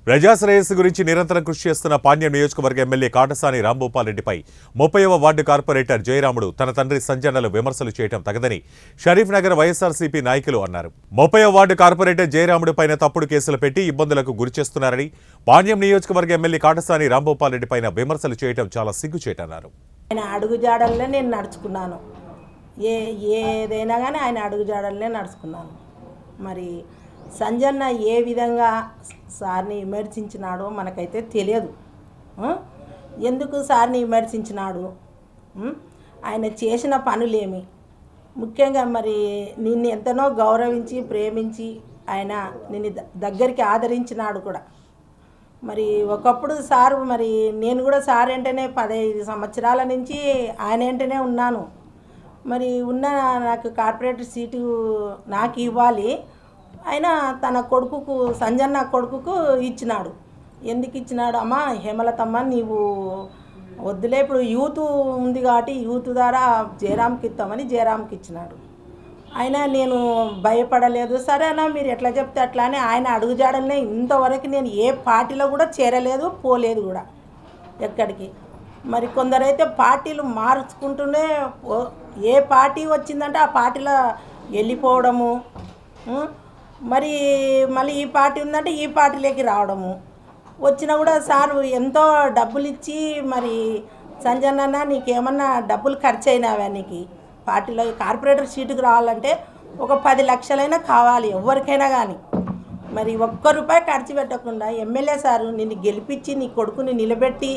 ప్రజాశ్రేయస్సు గురించి నిరంతరం కృషి చేస్తున్న పాణ్యం నియోజకవర్గ ఎమ్మెల్యే కాటసాని రాంభూపాల్ రెడ్డిపై 30వ వార్డు కార్పొరేటర్ జయరాముడు తన తండ్రి సంజన్నలు విమర్శలు చేయడం తగదని షరీఫ్ నగర్ వైఎస్ఆర్సీపీ నాయకులు అన్నారు. 30వ వార్డు కార్పొరేటర్ జయరాముడు పైన తప్పుడు కేసులు పెట్టి ఇబ్బందులకు గురిచేస్తున్నారని, పాణ్యం నియోజకవర్గ ఎమ్మెల్యే కాటసాని రాంభూపాల్ రెడ్డి పైన విమర్శలు చేయడం చాలా సిగ్గుచేటన్నారు. ఆయన అడుగుజాడల్లే నేను నడుచుకున్నాను. ఏదైనా కానీ ఆయన అడుగుజాడల్లే నడుచుకున్నాను. మరి సంజన్న ఏ విధంగా సార్ని విమర్శించినాడో మనకైతే తెలియదు. ఎందుకు సార్ని విమర్శించినాడు, ఆయన చేసిన పనులేమి, ముఖ్యంగా మరి నిన్ను ఎంతనో గౌరవించి ప్రేమించి ఆయన నిన్ను దగ్గరికి ఆదరించినాడు కూడా. మరి ఒకప్పుడు సారు మరి నేను కూడా సార్ వెంటనే 15 సంవత్సరాల నుంచి ఆయన వెంటనే ఉన్నాను. మరి నాకు కార్పొరేటర్ సీటు నాకు ఇవ్వాలి, ఆయన తన కొడుకుకు సంజన్న కొడుకుకు ఇచ్చినాడు. ఎందుకు ఇచ్చినాడు, అమ్మ హేమలతమ్మ నీవు వద్దులే, ఇప్పుడు యూత్ ఉంది కాబట్టి యూత్ ద్వారా జయరామ్కి ఇస్తామని జయరామ్కి ఇచ్చినాడు. ఆయన నేను భయపడలేదు. సరేనా మీరు ఎట్లా చెప్తే అట్లా అని ఆయన అడుగుజాడలనే ఇంతవరకు నేను ఏ పార్టీలో కూడా చేరలేదు, పోలేదు కూడా ఎక్కడికి. మరి కొందరైతే పార్టీలు మార్చుకుంటూనే ఏ పార్టీ వచ్చిందంటే ఆ పార్టీలో వెళ్ళిపోవడము, మరి మళ్ళీ ఈ పార్టీ ఉందంటే ఈ పార్టీలోకి రావడము. వచ్చినా కూడా సారు ఎంతో డబ్బులు ఇచ్చి మరి సంజన్న నీకేమన్నా డబ్బులు ఖర్చు అయినావా, నీకు పార్టీలో కార్పొరేటర్ సీటుకు రావాలంటే ఒక 10 లక్షలైనా కావాలి ఎవరికైనా కానీ. మరి ఒక్క రూపాయి ఖర్చు పెట్టకుండా ఎమ్మెల్యే సారు నిన్ను గెలిపించి నీ కొడుకుని నిలబెట్టి,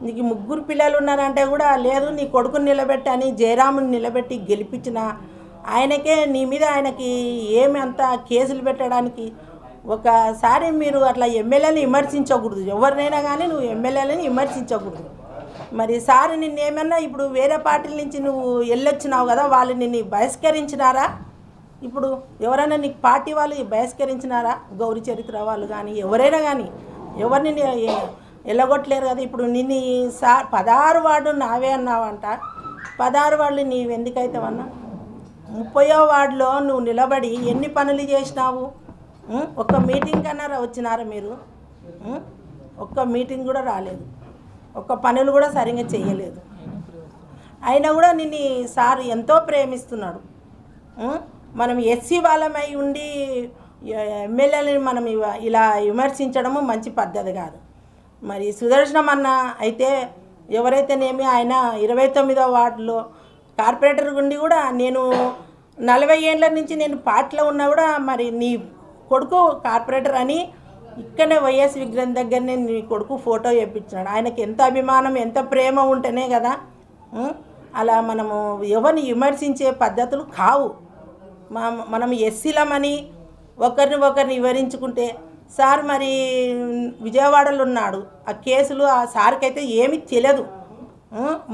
నీకు 3 పిల్లలు ఉన్నారంటే కూడా లేదు నీ కొడుకుని నిలబెట్టి అని జయరాముని నిలబెట్టి గెలిపించిన ఆయనకే నీ మీద ఆయనకి ఏమి అంత కేసులు పెట్టడానికి. ఒకసారి మీరు అట్లా ఎమ్మెల్యేని విమర్శించకూడదు, ఎవరినైనా కానీ నువ్వు ఎమ్మెల్యేలని విమర్శించకూడదు. మరి సార్ నిన్నేమన్నా ఇప్పుడు వేరే పార్టీల నుంచి నువ్వు వెళ్ళొచ్చినావు కదా, వాళ్ళు నిన్ను బహిష్కరించినారా? ఇప్పుడు ఎవరైనా నీకు పార్టీ వాళ్ళు బహిష్కరించినారా? గౌరీ చరిత్ర వాళ్ళు కానీ ఎవరైనా కానీ ఎవరిని వెళ్ళగొట్టలేరు కదా. ఇప్పుడు నిన్ను 16 వార్డు నావే అన్నావంట, 16 వార్డులు నీవు ఎందుకైతావన్నా? 30వ వార్డులో నువ్వు నిలబడి ఎన్ని పనులు చేసినావు? ఒక్క మీటింగ్ కన్నా వచ్చినారా మీరు? ఒక్క మీటింగ్ కూడా రాలేదు, ఒక్క పనులు కూడా సరిగ్గా చేయలేదు. అయినా కూడా నిన్ను సార్ ఎంతో ప్రేమిస్తున్నాడు. మనం ఎస్సీ వాళ్ళమై ఉండి ఎమ్మెల్యేలని మనం ఇలా విమర్శించడము మంచి పద్ధతి కాదు. మరి సుదర్శనం అన్న అయితే ఎవరైతేనేమి ఆయన 29వ వార్డులో కార్పొరేటర్ ఉండి కూడా నేను 40 ఏళ్ళ నుంచి నేను పార్టీలో ఉన్నా కూడా మరి నీ కొడుకు కార్పొరేటర్ అని ఇక్కడనే వైఎస్ విగ్రహం దగ్గరనే నీ కొడుకు ఫోటో వేయించినాడు. ఆయనకి ఎంత అభిమానం ఎంత ప్రేమ ఉంటేనే కదా. అలా మనము ఎవరిని విమర్శించే పద్ధతులు కావు. మనం ఎస్సీలమని ఒకరిని వివరించుకుంటే సార్ మరి విజయవాడలో ఉన్నాడు, ఆ కేసులు ఆ సార్కి అయితే ఏమీ తెలియదు.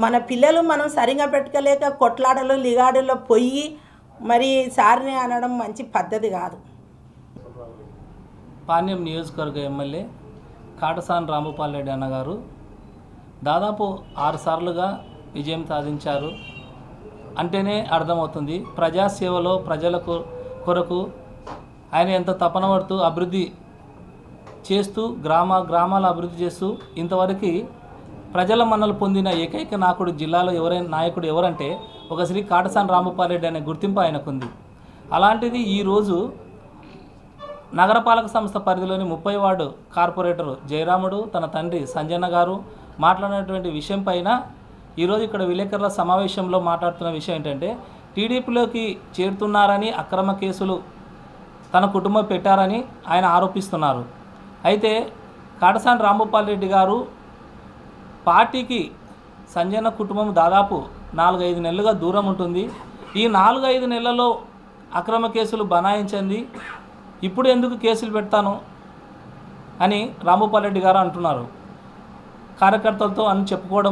మన పిల్లలు మనం సరిగా పెట్టుకోలేక కొట్లాటలు లిగాడుల్లో పోయి మరి సార్ని అనడం మంచి పద్ధతి కాదు. పాణ్యం నియోజకవర్గ ఎమ్మెల్యే కాటసాని రాంభూపాల్ రెడ్డి అన్నగారు దాదాపు 6 సార్లుగా విజయం సాధించారు అంటేనే అర్థమవుతుంది. ప్రజాసేవలో ప్రజల కొరకు ఆయన ఎంత తపన పడుతూ అభివృద్ధి చేస్తూ గ్రామాల అభివృద్ధి చేస్తూ ఇంతవరకు ప్రజల మన్నలు పొందిన ఏకైక జిల్లాలో నాయకుడు ఎవరంటే ఒక శ్రీ కాటసాని రాంభూపాల్ రెడ్డి అనే గుర్తింపు ఆయనకుంది. అలాంటిది ఈరోజు నగరపాలక సంస్థ పరిధిలోని 30 వార్డు కార్పొరేటర్ జయరాముడు తన తండ్రి సంజన్న గారు మాట్లాడినటువంటి విషయం పైన ఈరోజు ఇక్కడ విలేకరుల సమావేశంలో మాట్లాడుతున్న విషయం ఏంటంటే, టీడీపీలోకి చేరుతున్నారని అక్రమ కేసులు తన కుటుంబం పెట్టారని ఆయన ఆరోపిస్తున్నారు. అయితే కాటసాని రాంభూపాల్ రెడ్డి గారు పార్టీకి సంజన్న కుటుంబం దాదాపు 4-5 నెలలుగా దూరం ఉంటుంది. ఈ 4-5 నెలల్లో అక్రమ కేసులు బనాయించింది, ఇప్పుడు ఎందుకు కేసులు పెడతాను అని రాంభూపాల్ రెడ్డి గారు అంటున్నారు. కార్యకర్తలతో అని చెప్పుకోవడం